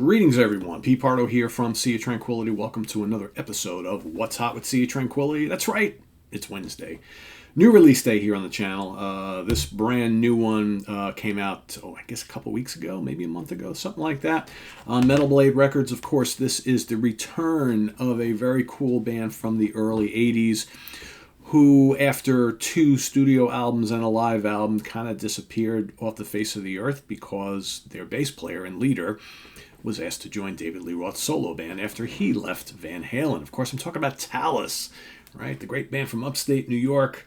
Greetings, everyone. Pete Pardo here from Sea of Tranquility. Welcome to another episode of What's Hot with Sea of Tranquility. That's right, it's Wednesday. New release day here on the channel. This brand new one came out, I guess a couple weeks ago, maybe a month ago, something like that. On Metal Blade Records, of course, this is the return of a very cool band from the early 80s who, after 2 studio albums and a live album, kind of disappeared off the face of the earth because their bass player and leader was asked to join David Lee Roth's solo band after he left Van Halen. Of course, I'm talking about Talas, right? The great band from upstate New York.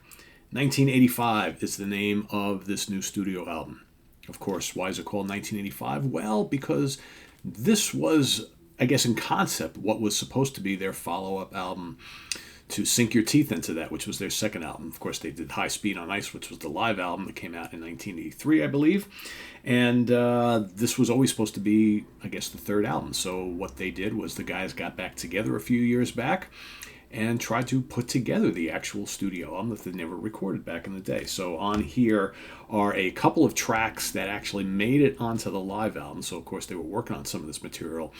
1985 is the name of this new studio album. Of course, why is it called 1985? Well, because this was, I guess in concept, what was supposed to be their follow-up album to Sink Your Teeth Into That, which was their second album. Of course, they did High Speed on Ice, which was the live album that came out in 1983, I believe. And this was always supposed to be, I guess, the third album. So what they did was the guys got back together a few years back and tried to put together the actual studio album that they never recorded back in the day. So on here are a couple of tracks that actually made it onto the live album. So, of course, they were working on some of this material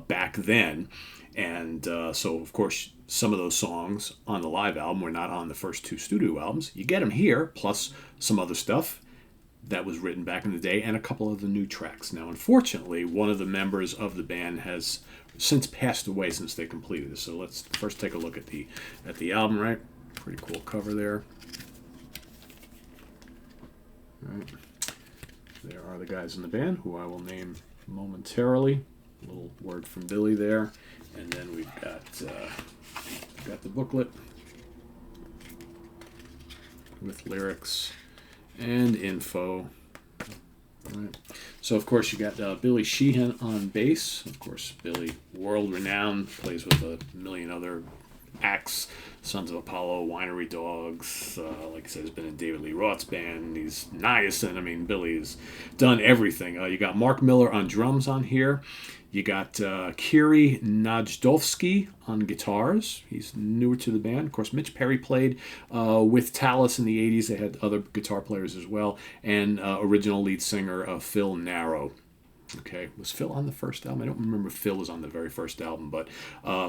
back then. And so, of course, some of those songs on the live album were not on the first 2 studio albums. You get them here, plus some other stuff that was written back in the day, and a couple of the new tracks. Now, unfortunately, one of the members of the band has since passed away since they completed this. So let's first take a look at the album, right? Pretty cool cover there. All right. There are the guys in the band, who I will name momentarily. A little word from Billy there. And then we've got the booklet with lyrics and info. All right. So, of course, you got Billy Sheehan on bass. Of course, Billy, world-renowned, plays with a million other acts. Sons of Apollo, Winery Dogs. Like I said, he's been in David Lee Roth's band. He's niacin. I mean, Billy's done everything. You got Mark Miller on drums on here. You got Kiri Najdovsky on guitars. He's newer to the band. Of course, Mitch Perry played with Talas in the 80s. They had other guitar players as well. And original lead singer Phil Narrow. Okay, was Phil on the first album? I don't remember if Phil was on the very first album, but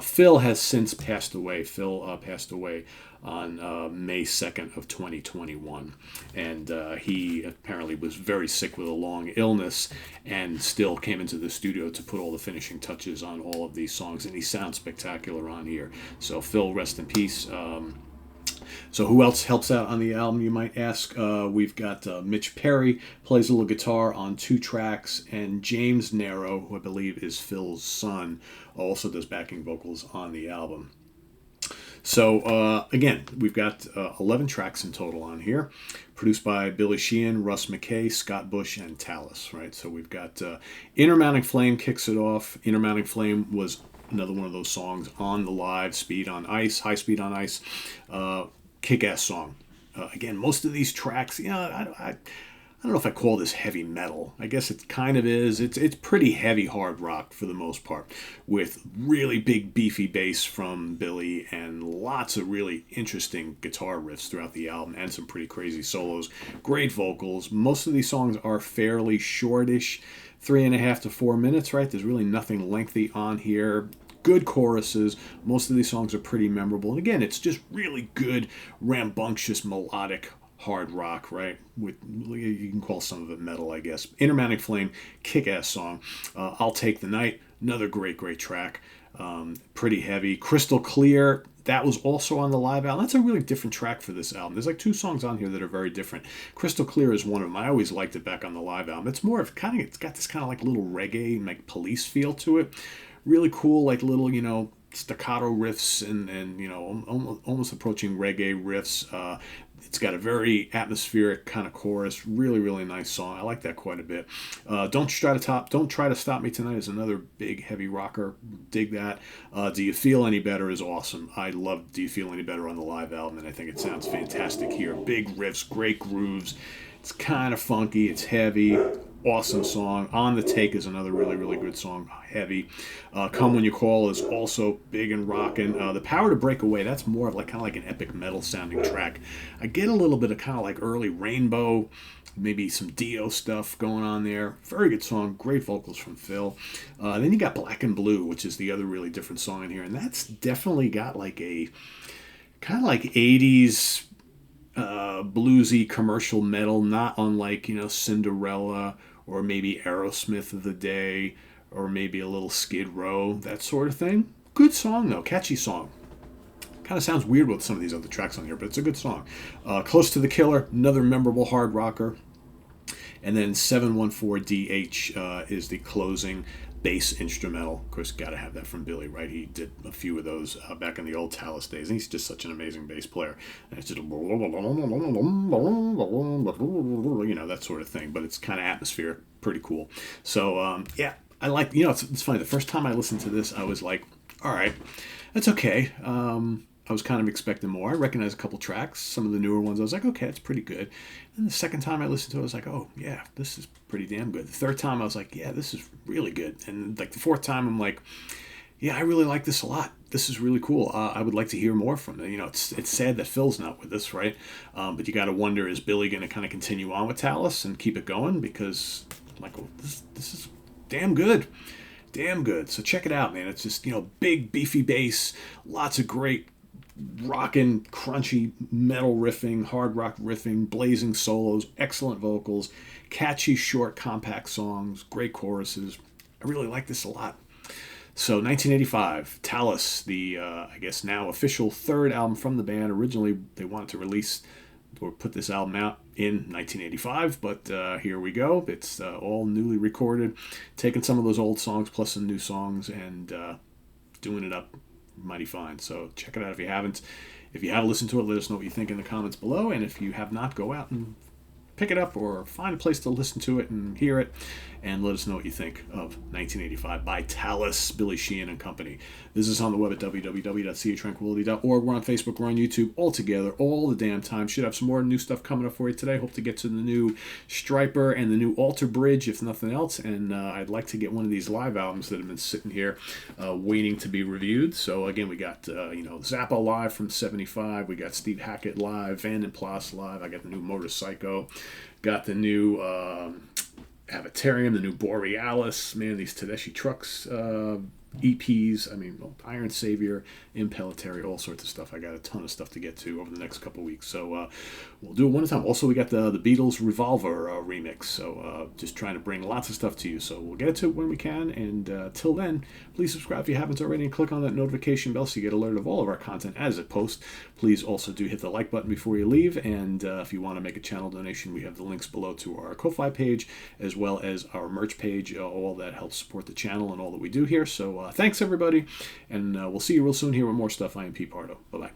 Phil has since passed away. Phil passed away on May 2nd of 2021, and he apparently was very sick with a long illness and still came into the studio to put all the finishing touches on all of these songs, and he sounds spectacular on here. So Phil, rest in peace. So who else helps out on the album, you might ask? We've got Mitch Perry, plays a little guitar on 2 tracks, and James Narrow, who I believe is Phil's son, also does backing vocals on the album. So, again, we've got 11 tracks in total on here, produced by Billy Sheehan, Russ McKay, Scott Bush, and Talas, right? So we've got Inner Mounting Flame kicks it off. Inner Mounting Flame was another one of those songs on the live Speed on Ice, High Speed on Ice, kick-ass song. Again, most of these tracks, I don't know if I call this heavy metal. I guess it kind of is. It's pretty heavy hard rock for the most part, with really big beefy bass from Billy and lots of really interesting guitar riffs throughout the album and some pretty crazy solos. Great vocals. Most of these songs are fairly shortish, 3.5 to 4 minutes, right? There's really nothing lengthy on here. Good choruses. Most of these songs are pretty memorable. And again, it's just really good, rambunctious, melodic hard rock, right? With, you can call some of it metal, I guess. Inner Mounting Flame, kick-ass song. I'll Take the Night, another great track. Pretty heavy. Crystal Clear, that was also on the live album. That's a really different track for this album. There's like 2 songs on here that are very different. Crystal Clear is one of them. I always liked it back on the live album. It's more of it's got this kind of like little reggae, like Police feel to it. Really cool, like little, staccato riffs and almost approaching reggae riffs. It's got a very atmospheric kind of chorus. Really, really nice song. I like that quite a bit. Don't Try to Stop Me Tonight is another big, heavy rocker. Dig that. Do You Feel Any Better is awesome. I love Do You Feel Any Better on the live album, and I think it sounds fantastic here. Big riffs, great grooves. It's kind of funky. It's heavy. awesome song. On the Take is another really, really good song. Heavy. Come When You Call is also big and rocking. The Power to Break Away, that's more of like kind of like an epic metal sounding track. I get a little bit of kind of like early Rainbow, maybe some Dio stuff going on there. Very good song. Great vocals from Phil. Then you got Black and Blue, which is the other really different song in here. And that's definitely got like a kind of like 80s bluesy commercial metal, not unlike, Cinderella or maybe Aerosmith of the day or maybe a little Skid Row, that sort of thing. Good song, though. Catchy song. Kind of sounds weird with some of these other tracks on here, but it's a good song. Close to the Killer, another memorable hard rocker. And then 714DH is the closing bass instrumental. Of course, got to have that from Billy, right? He did a few of those back in the old Talas days, and he's just such an amazing bass player. And it's just, that sort of thing, but it's kind of atmospheric, pretty cool. So, yeah, I like, it's funny. The first time I listened to this, I was like, all right, that's okay. I was kind of expecting more. I recognized a couple tracks, some of the newer ones. I was like, okay, it's pretty good. And the second time I listened to it, I was like, oh, yeah, this is pretty damn good. The third time, I was like, yeah, this is really good. And like the fourth time, I'm like, yeah, I really like this a lot. This is really cool. I would like to hear more from it. It's sad that Phil's not with us, right? But you got to wonder, is Billy going to kind of continue on with Talas and keep it going? Because, like, well, this is damn good. Damn good. So check it out, man. It's just, big, beefy bass, lots of great rockin', crunchy metal riffing, hard rock riffing, blazing solos, excellent vocals, catchy, short, compact songs, great choruses. I really like this a lot. So 1985, Talas, the, I guess now official third album from the band. Originally, they wanted to release or put this album out in 1985, but here we go. It's all newly recorded, taking some of those old songs plus some new songs and doing it up mighty fine. So check it out if you haven't. If you have listened to it, let us know what you think in the comments below. And if you have not, go out and pick it up or find a place to listen to it and hear it, and let us know what you think of 1985 by Talas, Billy Sheehan and Company. This is on the web at www.seatranquility.org. We're on Facebook, we're on YouTube, all together, all the damn time. Should have some more new stuff coming up for you today. Hope to get to the new Striper and the new Alter Bridge, if nothing else. And I'd like to get one of these live albums that have been sitting here waiting to be reviewed. So again, we got Zappa live from 75. We got Steve Hackett live, Van den Plas live. I got the new Motorpsycho. Got the new Avatarium, the new Borealis. Man, these Tedeschi Trucks EPs. I mean, Iron Savior, Impellitteri, all sorts of stuff. I got a ton of stuff to get to over the next couple weeks. So we'll do it one at a time. Also, we got the Beatles Revolver remix. So just trying to bring lots of stuff to you. So we'll get to it when we can. And till then, please subscribe if you haven't already and click on that notification bell so you get alerted of all of our content as it posts. Please also do hit the like button before you leave. And if you want to make a channel donation, we have the links below to our Ko-Fi page as well as our merch page. All that helps support the channel and all that we do here. So thanks, everybody. And we'll see you real soon here with more stuff. I am Pete Pardo. Bye-bye.